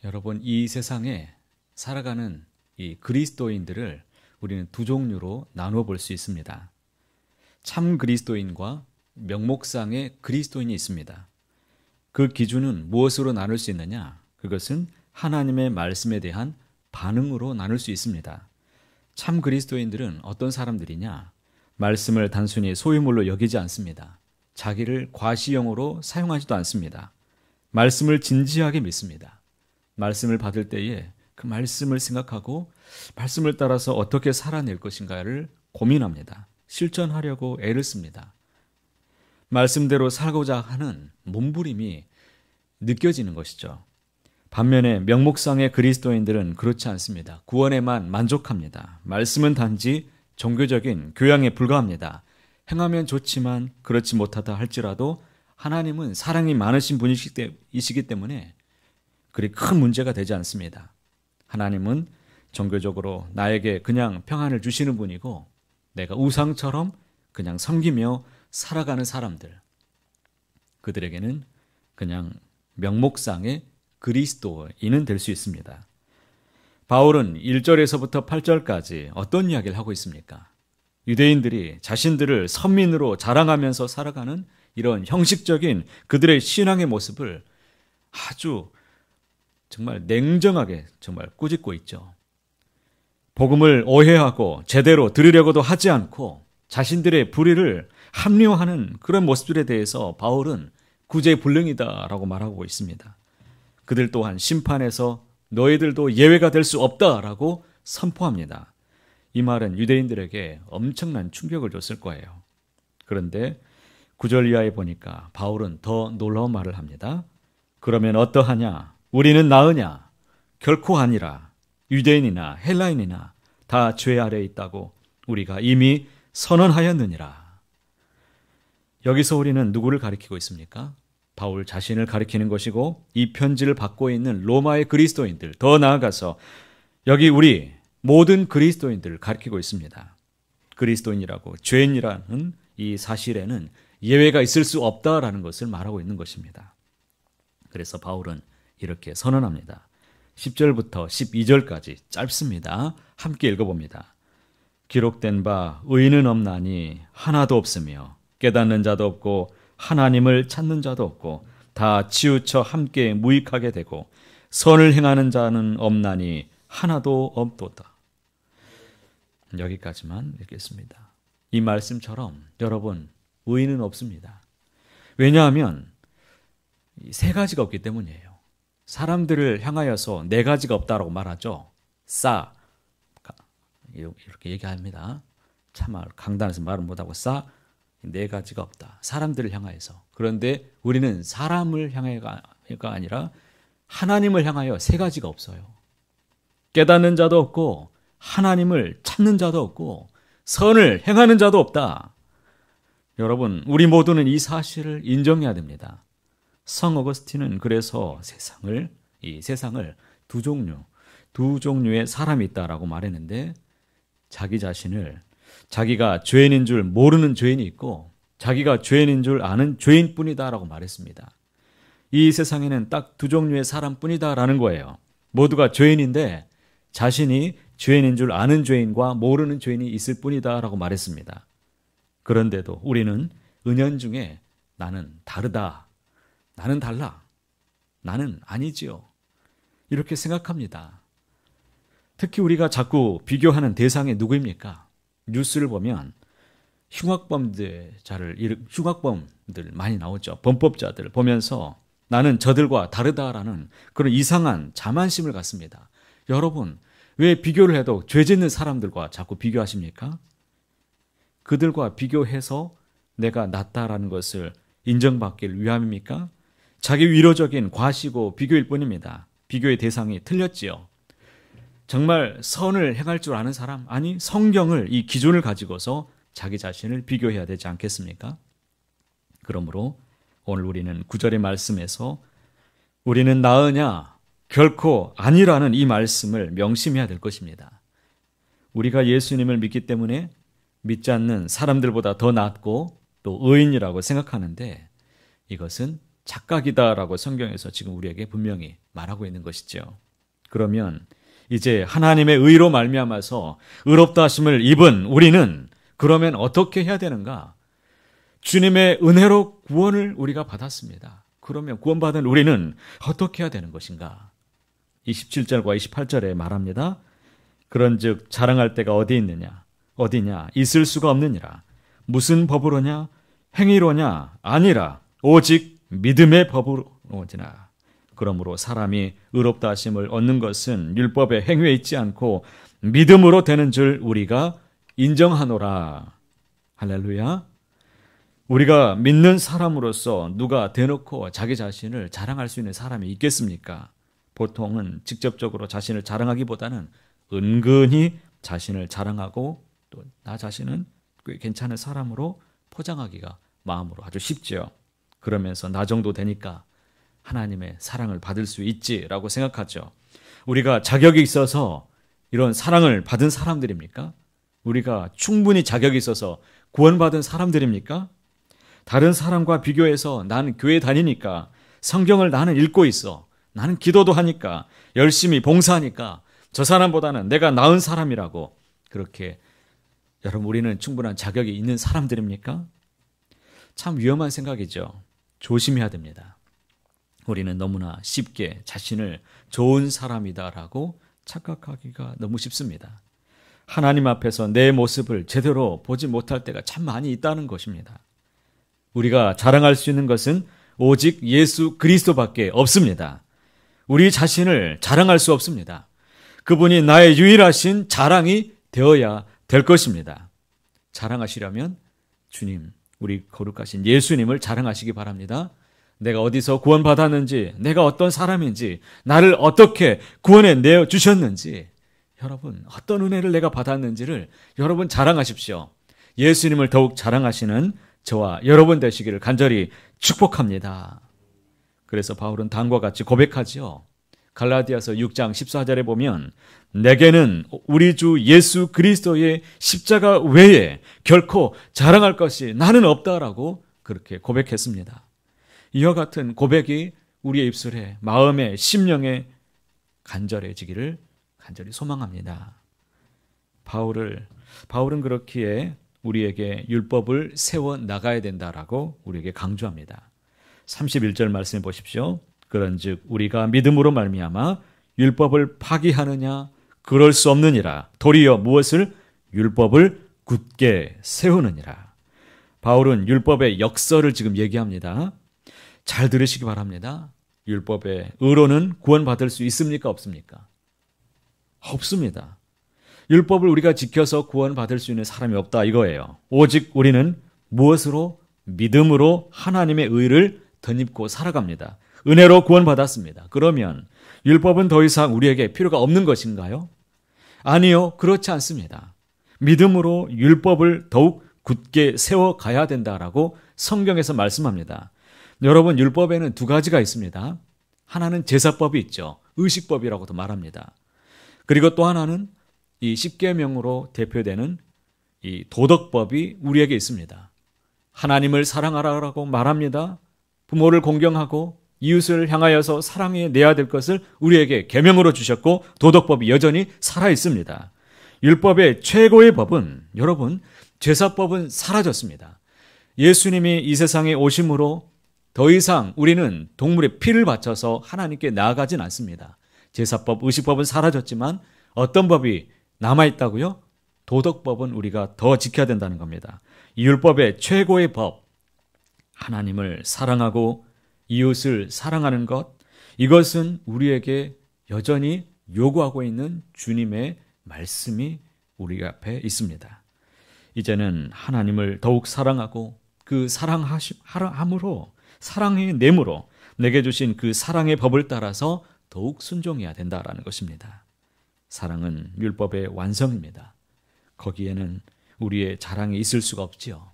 여러분, 이 세상에 살아가는 이 그리스도인들을 우리는 두 종류로 나누어 볼 수 있습니다. 참 그리스도인과 명목상의 그리스도인이 있습니다. 그 기준은 무엇으로 나눌 수 있느냐? 그것은 하나님의 말씀에 대한 반응으로 나눌 수 있습니다. 참 그리스도인들은 어떤 사람들이냐? 말씀을 단순히 소유물로 여기지 않습니다. 자기를 과시형으로 사용하지도 않습니다. 말씀을 진지하게 믿습니다. 말씀을 받을 때에 그 말씀을 생각하고 말씀을 따라서 어떻게 살아낼 것인가를 고민합니다. 실천하려고 애를 씁니다. 말씀대로 살고자 하는 몸부림이 느껴지는 것이죠. 반면에 명목상의 그리스도인들은 그렇지 않습니다. 구원에만 만족합니다. 말씀은 단지 종교적인 교양에 불과합니다. 행하면 좋지만 그렇지 못하다 할지라도 하나님은 사랑이 많으신 분이시기 때문에 그리 큰 문제가 되지 않습니다. 하나님은 종교적으로 나에게 그냥 평안을 주시는 분이고 내가 우상처럼 그냥 섬기며 살아가는 사람들, 그들에게는 그냥 명목상의 그리스도인은 될 수 있습니다. 바울은 1절에서부터 8절까지 어떤 이야기를 하고 있습니까? 유대인들이 자신들을 선민으로 자랑하면서 살아가는 이런 형식적인 그들의 신앙의 모습을 아주 정말 냉정하게 정말 꾸짖고 있죠. 복음을 오해하고 제대로 들으려고도 하지 않고 자신들의 불의를 합리화하는 그런 모습들에 대해서 바울은 구제불능이다라고 말하고 있습니다. 그들 또한 심판에서 너희들도 예외가 될 수 없다라고 선포합니다. 이 말은 유대인들에게 엄청난 충격을 줬을 거예요. 그런데 9절 이하에 보니까 바울은 더 놀라운 말을 합니다. 그러면 어떠하냐? 우리는 나으냐? 결코 아니라. 유대인이나 헬라인이나 다 죄 아래에 있다고 우리가 이미 선언하였느니라. 여기서 우리는 누구를 가리키고 있습니까? 바울 자신을 가리키는 것이고 이 편지를 받고 있는 로마의 그리스도인들, 더 나아가서 여기 우리 모든 그리스도인들을 가리키고 있습니다. 그리스도인이라고 죄인이라는 이 사실에는 예외가 있을 수 없다라는 것을 말하고 있는 것입니다. 그래서 바울은 이렇게 선언합니다. 10절부터 12절까지 짧습니다. 함께 읽어봅니다. 기록된 바 의인은 없나니 하나도 없으며 깨닫는 자도 없고 하나님을 찾는 자도 없고 다 치우쳐 함께 무익하게 되고 선을 행하는 자는 없나니 하나도 없도다. 여기까지만 읽겠습니다. 이 말씀처럼 여러분, 의인은 없습니다. 왜냐하면 세 가지가 없기 때문이에요. 사람들을 향하여서 네 가지가 없다라고 말하죠. 이렇게 얘기합니다. 참 강단에서 말을 못하고 네 가지가 없다. 사람들을 향하여서. 그런데 우리는 사람을 향해가 아니라 하나님을 향하여 세 가지가 없어요. 깨닫는 자도 없고 하나님을 찾는 자도 없고 선을 행하는 자도 없다. 여러분, 우리 모두는 이 사실을 인정해야 됩니다. 성 어거스틴은 그래서 이 세상을 두 종류의 사람이 있다라고 말했는데 자기 자신을 자기가 죄인인 줄 모르는 죄인이 있고 자기가 죄인인 줄 아는 죄인뿐이다라고 말했습니다. 이 세상에는 딱 두 종류의 사람뿐이다라는 거예요. 모두가 죄인인데 자신이 죄인인 줄 아는 죄인과 모르는 죄인이 있을 뿐이다라고 말했습니다. 그런데도 우리는 은연중에 나는 다르다. 나는 달라. 나는 아니지요. 이렇게 생각합니다. 특히 우리가 자꾸 비교하는 대상이 누구입니까? 뉴스를 보면 흉악범들 많이 나오죠. 범법자들 보면서 나는 저들과 다르다라는 그런 이상한 자만심을 갖습니다. 여러분, 왜 비교를 해도 죄 짓는 사람들과 자꾸 비교하십니까? 그들과 비교해서 내가 낫다라는 것을 인정받길 위함입니까? 자기 위로적인 과시고 비교일 뿐입니다. 비교의 대상이 틀렸지요. 정말 선을 행할 줄 아는 사람, 아니 성경을 이 기준을 가지고서 자기 자신을 비교해야 되지 않겠습니까? 그러므로 오늘 우리는 9절의 말씀에서 우리는 나으냐? 결코 아니라는 이 말씀을 명심해야 될 것입니다. 우리가 예수님을 믿기 때문에 믿지 않는 사람들보다 더 낫고 또 의인이라고 생각하는데 이것은 착각이다라고 성경에서 지금 우리에게 분명히 말하고 있는 것이죠. 그러면 이제 하나님의 의로 말미암아서 의롭다 하심을 입은 우리는 그러면 어떻게 해야 되는가? 주님의 은혜로 구원을 우리가 받았습니다. 그러면 구원받은 우리는 어떻게 해야 되는 것인가? 27절과 28절에 말합니다. 그런즉 자랑할 때가 어디냐? 있을 수가 없느니라. 무슨 법으로냐? 행위로냐? 아니라 오직 믿음의 법으로지나. 그러므로 사람이 의롭다 하심을 얻는 것은 율법의 행위에 있지 않고 믿음으로 되는 줄 우리가 인정하노라. 할렐루야. 우리가 믿는 사람으로서 누가 대놓고 자기 자신을 자랑할 수 있는 사람이 있겠습니까? 보통은 직접적으로 자신을 자랑하기보다는 은근히 자신을 자랑하고 또 나 자신은 꽤 괜찮은 사람으로 포장하기가 마음으로 아주 쉽죠. 그러면서 나 정도 되니까 하나님의 사랑을 받을 수 있지라고 생각하죠. 우리가 자격이 있어서 이런 사랑을 받은 사람들입니까? 우리가 충분히 자격이 있어서 구원받은 사람들입니까? 다른 사람과 비교해서 나는 교회 다니니까, 성경을 나는 읽고 있어, 나는 기도도 하니까, 열심히 봉사하니까 저 사람보다는 내가 나은 사람이라고, 그렇게 여러분 우리는 충분한 자격이 있는 사람들입니까? 참 위험한 생각이죠. 조심해야 됩니다. 우리는 너무나 쉽게 자신을 좋은 사람이다라고 착각하기가 너무 쉽습니다. 하나님 앞에서 내 모습을 제대로 보지 못할 때가 참 많이 있다는 것입니다. 우리가 자랑할 수 있는 것은 오직 예수 그리스도밖에 없습니다. 우리 자신을 자랑할 수 없습니다. 그분이 나의 유일하신 자랑이 되어야 될 것입니다. 자랑하시려면 주님, 우리 거룩하신 예수님을 자랑하시기 바랍니다. 내가 어디서 구원받았는지, 내가 어떤 사람인지, 나를 어떻게 구원해 내어주셨는지, 여러분 어떤 은혜를 내가 받았는지를 여러분 자랑하십시오. 예수님을 더욱 자랑하시는 저와 여러분 되시기를 간절히 축복합니다. 그래서 바울은 다음과 같이 고백하지요. 갈라디아서 6장 14절에 보면 내게는 우리 주 예수 그리스도의 십자가 외에 결코 자랑할 것이 나는 없다라고 그렇게 고백했습니다. 이와 같은 고백이 우리의 입술에, 마음에, 심령에 간절해지기를 간절히 소망합니다. 바울은 그렇기에 우리에게 율법을 세워 나가야 된다라고 우리에게 강조합니다. 31절 말씀해 보십시오. 그런즉 우리가 믿음으로 말미암아 율법을 파기하느냐? 그럴 수 없느니라. 도리어 무엇을? 율법을 굳게 세우느니라. 바울은 율법의 역설을 지금 얘기합니다. 잘 들으시기 바랍니다. 율법의 의로는 구원받을 수 있습니까? 없습니까? 없습니다. 율법을 우리가 지켜서 구원받을 수 있는 사람이 없다 이거예요. 오직 우리는 무엇으로? 믿음으로 하나님의 의를 덧입고 살아갑니다. 은혜로 구원받았습니다. 그러면 율법은 더 이상 우리에게 필요가 없는 것인가요? 아니요, 그렇지 않습니다. 믿음으로 율법을 더욱 굳게 세워가야 된다라고 성경에서 말씀합니다. 여러분, 율법에는 두 가지가 있습니다. 하나는 제사법이 있죠. 의식법이라고도 말합니다. 그리고 또 하나는 이 십계명으로 대표되는 이 도덕법이 우리에게 있습니다. 하나님을 사랑하라고 말합니다. 부모를 공경하고 이웃을 향하여서 사랑해 내야 될 것을 우리에게 계명으로 주셨고 도덕법이 여전히 살아 있습니다. 율법의 최고의 법은 여러분 제사법은 사라졌습니다. 예수님이 이 세상에 오심으로 더 이상 우리는 동물의 피를 바쳐서 하나님께 나아가진 않습니다. 제사법, 의식법은 사라졌지만 어떤 법이 남아있다고요? 도덕법은 우리가 더 지켜야 된다는 겁니다. 이 율법의 최고의 법, 하나님을 사랑하고 이웃을 사랑하는 것, 이것은 우리에게 여전히 요구하고 있는 주님의 말씀이 우리 앞에 있습니다. 이제는 하나님을 더욱 사랑하고 그 사랑함으로 사랑의 내므로 내게 주신 그 사랑의 법을 따라서 더욱 순종해야 된다라는 것입니다. 사랑은 율법의 완성입니다. 거기에는 우리의 자랑이 있을 수가 없지요.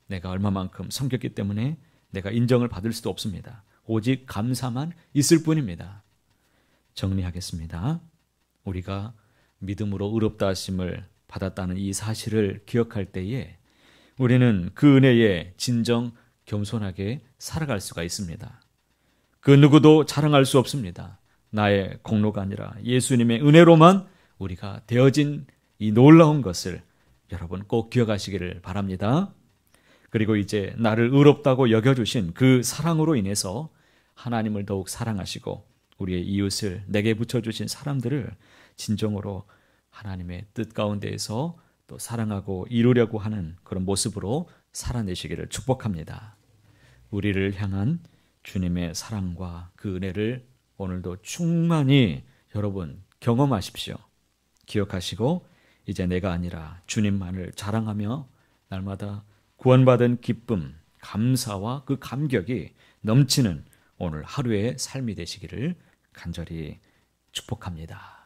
내가 얼마만큼 섬겼기 때문에 내가 인정을 받을 수도 없습니다. 오직 감사만 있을 뿐입니다. 정리하겠습니다. 우리가 믿음으로 의롭다 하심을 받았다는 이 사실을 기억할 때에 우리는 그 은혜에 진정 겸손하게 살아갈 수가 있습니다. 그 누구도 자랑할 수 없습니다. 나의 공로가 아니라 예수님의 은혜로만 우리가 되어진 이 놀라운 것을 여러분 꼭 기억하시기를 바랍니다. 그리고 이제 나를 의롭다고 여겨주신 그 사랑으로 인해서 하나님을 더욱 사랑하시고 우리의 이웃을 내게 붙여주신 사람들을 진정으로 하나님의 뜻 가운데에서 또 사랑하고 이루려고 하는 그런 모습으로 살아내시기를 축복합니다. 우리를 향한 주님의 사랑과 그 은혜를 오늘도 충만히 여러분 경험하십시오. 기억하시고 이제 내가 아니라 주님만을 자랑하며 날마다 구원받은 기쁨, 감사와 그 감격이 넘치는 오늘 하루의 삶이 되시기를 간절히 축복합니다.